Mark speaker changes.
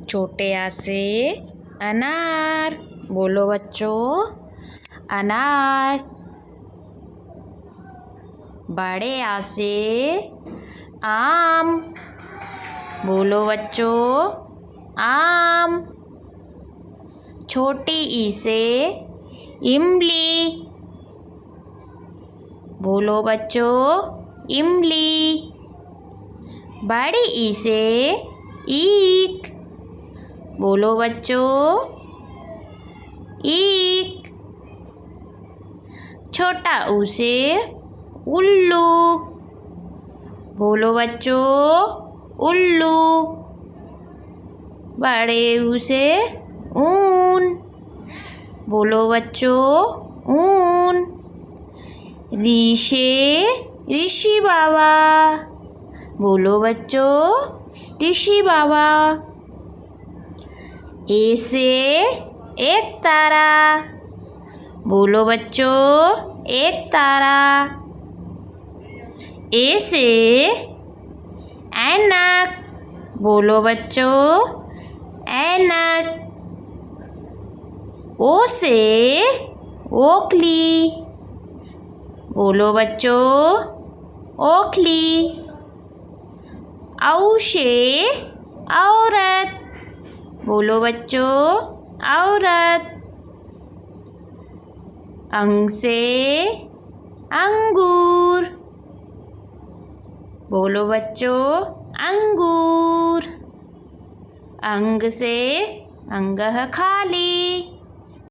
Speaker 1: छोटे आ से अनार। बोलो बच्चों, अनार। बड़े आ से आम। बोलो बच्चों, आम। छोटी ई से इमली। बोलो बच्चों, इमली। बड़ी ई से ईख। बोलो बच्चों, ईख। छोटा ऊ से उल्लू। बोलो बच्चों, उल्लू। बड़े ऊ से ऊन। बोलो बच्चों, ऊन। री से ऋषि बाबा। बोलो बच्चों, ऋषि बाबा। ए से एक तारा। बोलो बच्चों, एक तारा। ए से ऐनक। बोलो बच्चों, ऐनक। ओ से ओखली। बोलो बच्चों, ओखली। औ से औरत। बोलो बच्चों, औरत। अंग से अंगूर। बोलो बच्चों, अंगूर। अंग से अंगः खाली।